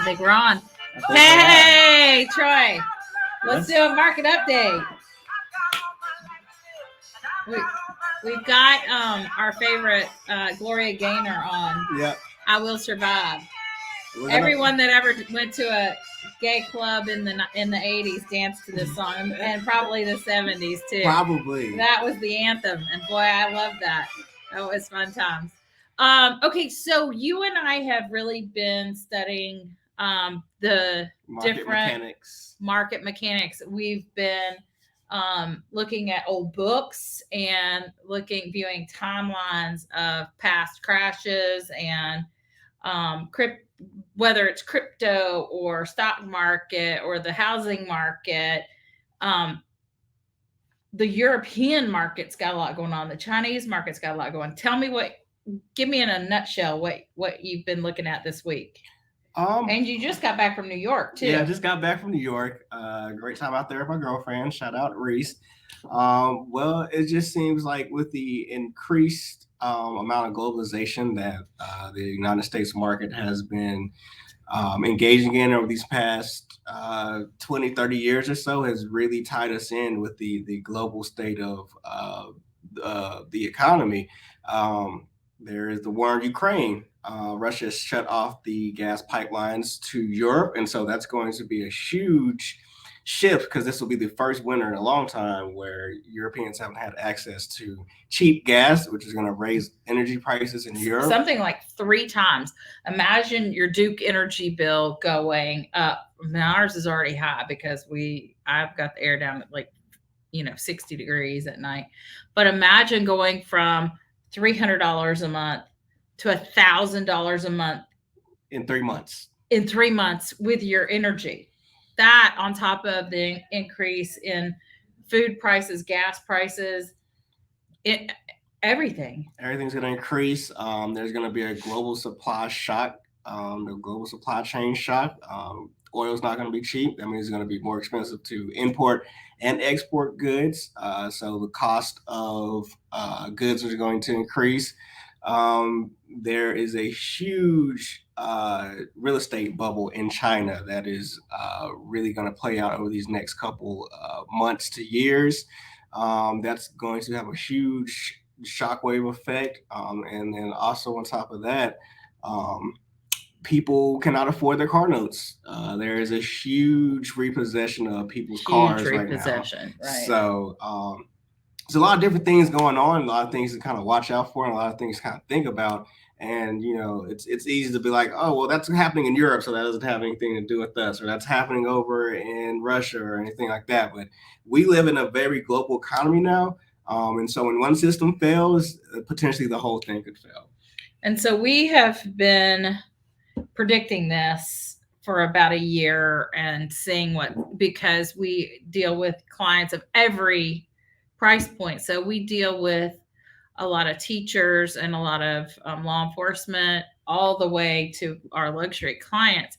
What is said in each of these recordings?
I think we're on. Hey, Troy. Let's do a market update. We, we've got our favorite Gloria Gaynor on. Yep. I Will Survive. Everyone that ever went to a gay club in the 80s danced to this song, and probably the 70s too. Probably. That was the anthem, and boy, I love that. That was fun times. Okay, so you and I have really been studying the market mechanics. We've been looking at old books and viewing timelines of past crashes and whether it's crypto or stock market or the housing market. The European market's got a lot going on. The Chinese market's got a lot going. Give me in a nutshell what you've been looking at this week. And you just got back from New York too. Yeah, I just got back from New York. Great time out there with my girlfriend. Shout out Reese. Well, it just seems like with the increased amount of globalization that the United States market has been engaging in over these past 20, 30 years or so has really tied us in with the global state of the economy. There is the war in Ukraine. Russia has shut off the gas pipelines to Europe, and so that's going to be a huge shift because this will be the first winter in a long time where Europeans haven't had access to cheap gas, which is going to raise energy prices in Europe. Something like 3 times. Imagine your Duke energy bill going up. Now ours is already high because I've got the air down at 60 degrees at night. But imagine going from $300 a month to $1,000 a month in 3 months. In 3 months with your energy. That on top of the increase in food prices, gas prices, everything. Everything's going to increase. There's going to be a global supply shock, the global supply chain shock. Oil's not going to be cheap. That means it's going to be more expensive to import and export goods. So the cost of goods is going to increase. There is a huge real estate bubble in China that is really going to play out over these next couple months to years. That's going to have a huge shockwave effect. And then also on top of that, people cannot afford their car notes. There is a huge repossession of people's cars right now. Right. So there's a lot of different things going on, a lot of things to kind of watch out for, and a lot of things to kind of think about. And, it's easy to be like, oh, well, that's happening in Europe, so that doesn't have anything to do with us, or that's happening over in Russia or anything like that. But we live in a very global economy now. And so when one system fails, potentially the whole thing could fail. And so we have been predicting this for about a year and seeing because we deal with clients of every price point. So we deal with a lot of teachers and a lot of law enforcement, all the way to our luxury clients.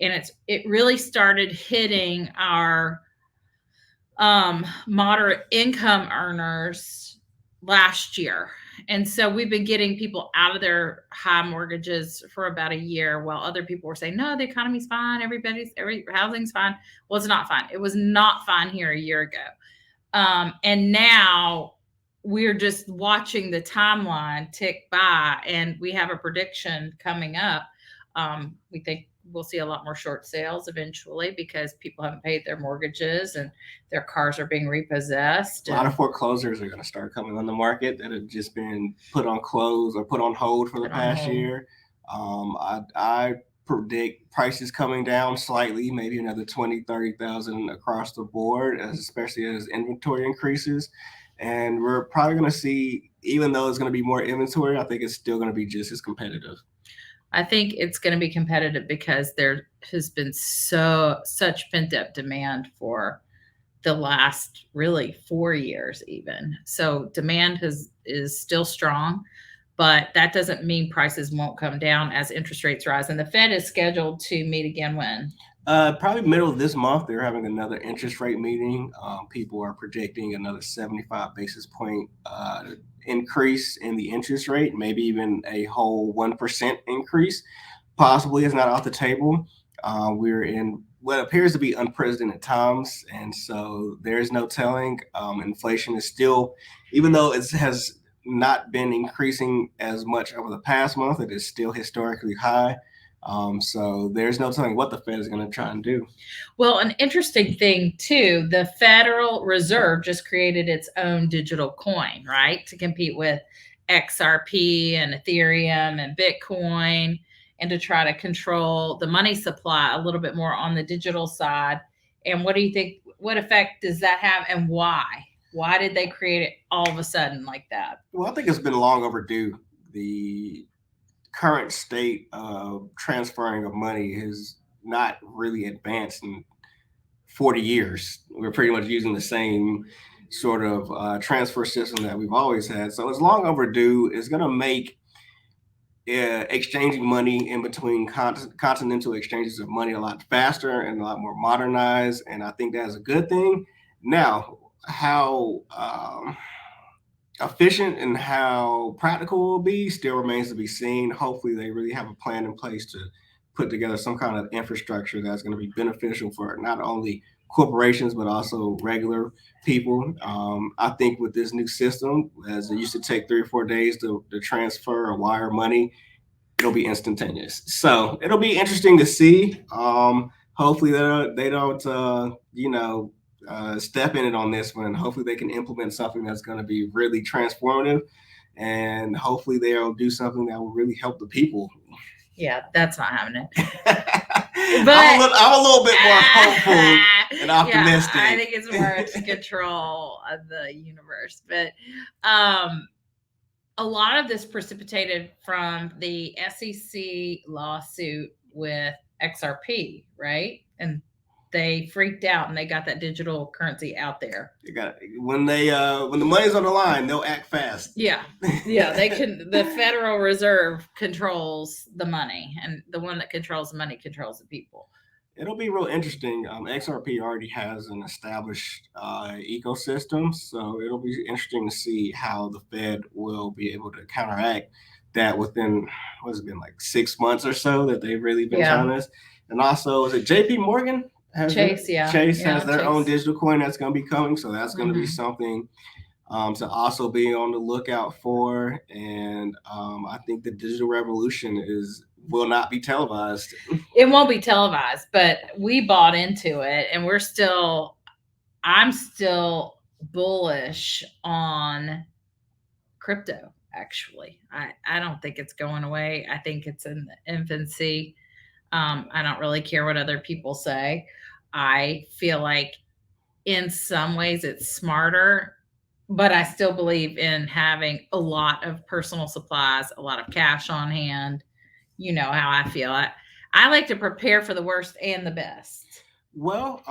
And it really started hitting our moderate income earners last year. And so we've been getting people out of their high mortgages for about a year while other people were saying, no, the economy's fine. Every housing's fine. Well, it's not fine. It was not fine here a year ago. And now we're just watching the timeline tick by, and we have a prediction coming up. We think we'll see a lot more short sales eventually because people haven't paid their mortgages and their cars are being repossessed. A lot of foreclosures are going to start coming on the market that have just been put on hold for the past year. I predict prices coming down slightly, maybe another 20, 30,000 across the board, especially as inventory increases. And we're probably going to see, even though it's going to be more inventory, I think it's still going to be just as competitive. I think it's going to be competitive because there has been such pent-up demand for the last really 4 years even. So demand is still strong, but that doesn't mean prices won't come down as interest rates rise. And the Fed is scheduled to meet again when? Probably middle of this month. They're having another interest rate meeting. People are predicting another 75 basis point increase in the interest rate, maybe even a whole 1% increase. Possibly is not off the table. We're in what appears to be unprecedented times, and so there's no telling. Inflation is still, even though it has not been increasing as much over the past month, it is still historically high. So there's no telling what the Fed is going to try and do. Well, an interesting thing too, the Federal Reserve just created its own digital coin, right? To compete with XRP and Ethereum and Bitcoin, and to try to control the money supply a little bit more on the digital side. And what do you think? What effect does that have, and why? Why did they create it all of a sudden like that? Well, I think it's been long overdue. The current state of transferring of money has not really advanced in 40 years. We're pretty much using the same sort of transfer system that we've always had. So it's long overdue. It's going to make exchanging money in between continental exchanges of money a lot faster and a lot more modernized. And I think that is a good thing. Now, how efficient and how practical it will be still remains to be seen. Hopefully, they really have a plan in place to put together some kind of infrastructure that's going to be beneficial for not only corporations but also regular people. I think with this new system, as it used to take 3 or 4 days to transfer or wire money, it'll be instantaneous. So it'll be interesting to see. Hopefully, they don't step in it on this one. Hopefully they can implement something that's going to be really transformative, and hopefully they'll do something that will really help the people. Yeah, that's not happening. But I'm a little bit more hopeful and optimistic. Yeah, I think it's more to control of the universe. But a lot of this precipitated from the SEC lawsuit with XRP, right? And they freaked out and they got that digital currency out there. They got when the money's on the line, they'll act fast. Yeah, they can. The Federal Reserve controls the money, and the one that controls the money controls the people. It'll be real interesting. XRP already has an established ecosystem, so it'll be interesting to see how the Fed will be able to counteract that within what's it been like 6 months or so that they've really been telling us. And also, is it JP Morgan? Chase has their own digital coin that's going to be coming, so that's going to be something to also be on the lookout for. And I think the digital revolution will not be televised. It won't be televised, but we bought into it, and I'm still bullish on crypto. Actually, I don't think it's going away. I think it's in the infancy. I don't really care what other people say. I feel like in some ways it's smarter, but I still believe in having a lot of personal supplies, a lot of cash on hand. You know how I feel. I like to prepare for the worst and the best. Well,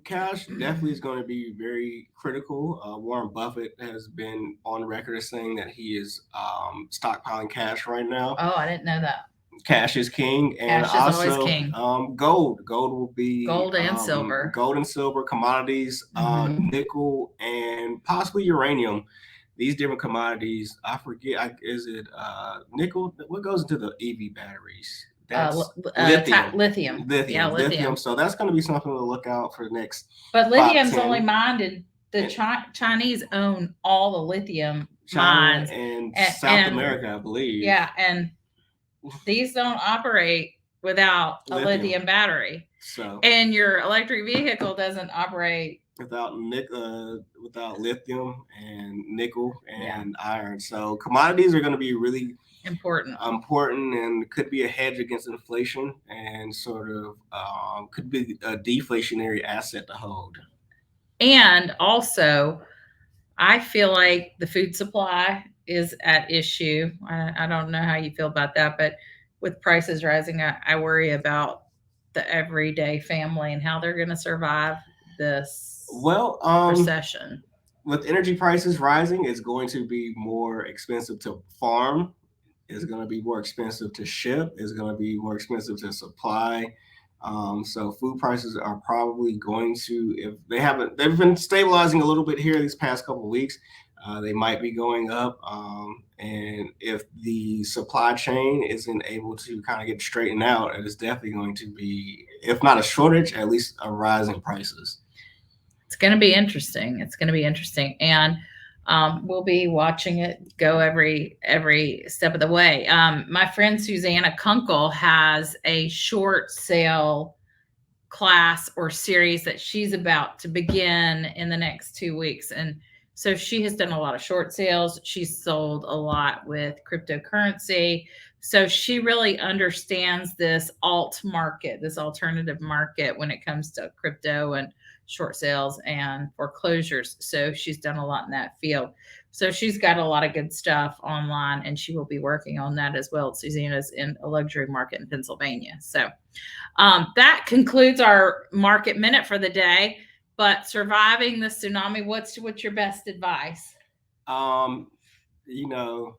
cash definitely is going to be very critical. Warren Buffett has been on record as saying that he is stockpiling cash right now. Oh, I didn't know that. Cash is king, and cash also is always king. Gold. Gold will be gold and silver. Gold and silver commodities, nickel, and possibly uranium. These different commodities. I forget. Is it nickel? What goes into the EV batteries? That's lithium. Yeah, lithium. So that's going to be something to look out for next. But lithium's only mined in the Chinese own all the lithium mines and South America, I believe. Yeah, and these don't operate without a lithium battery. So, and your electric vehicle doesn't operate without lithium and nickel and iron. So commodities are going to be really important, and could be a hedge against inflation, and sort of could be a deflationary asset to hold. And also, I feel like the food supply is at issue. I don't know how you feel about that, but with prices rising, I worry about the everyday family and how they're going to survive this recession. With energy prices rising, it's going to be more expensive to farm. It's going to be more expensive to ship. It's going to be more expensive to supply. So food prices are probably going to, they've been stabilizing a little bit here these past couple of weeks. They might be going up. And if the supply chain isn't able to kind of get straightened out, it is definitely going to be, if not a shortage, at least a rise in prices. It's going to be interesting. It's going to be interesting. And we'll be watching it go every step of the way. My friend Susanna Kunkel has a short sale class or series that she's about to begin in the next 2 weeks. And so she has done a lot of short sales. She's sold a lot with cryptocurrency. So she really understands this alt market, this alternative market when it comes to crypto and short sales and foreclosures. So she's done a lot in that field. So she's got a lot of good stuff online, and she will be working on that as well. Susanna's in a luxury market in Pennsylvania. So that concludes our market minute for the day. But surviving the tsunami, what's your best advice? You know,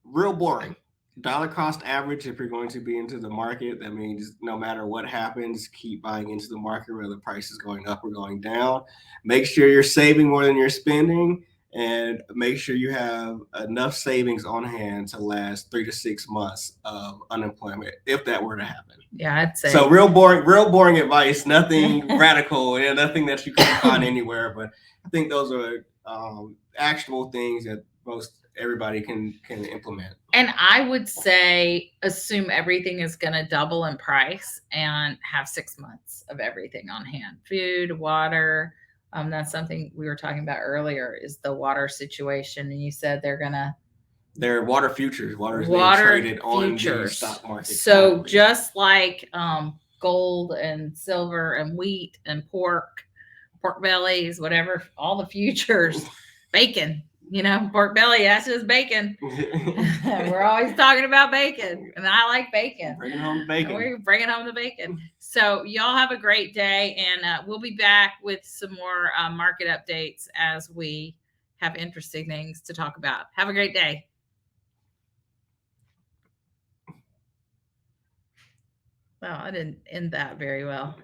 real boring. Dollar cost average. If you're going to be into the market, that means no matter what happens, keep buying into the market, whether the price is going up or going down. Make sure you're saving more than you're spending, and make sure you have enough savings on hand to last 3 to 6 months of unemployment, if that were to happen. Yeah, I'd say so. Real boring advice. Nothing radical, and nothing that you can find anywhere. But I think those are actionable things that most everybody can implement. And I would say assume everything is going to double in price and have 6 months of everything on hand. Food, water. That's something we were talking about earlier, is the water situation. And you said they're water futures. Water is being traded on the stock market. So currently, just like gold and silver and wheat and pork bellies, whatever, all the futures, bacon. Pork belly, that's just bacon. We're always talking about bacon, and I like bacon. Bringing home the bacon. We're bringing home the bacon. So y'all have a great day, and we'll be back with some more market updates as we have interesting things to talk about. Have a great day. Well, I didn't end that very well.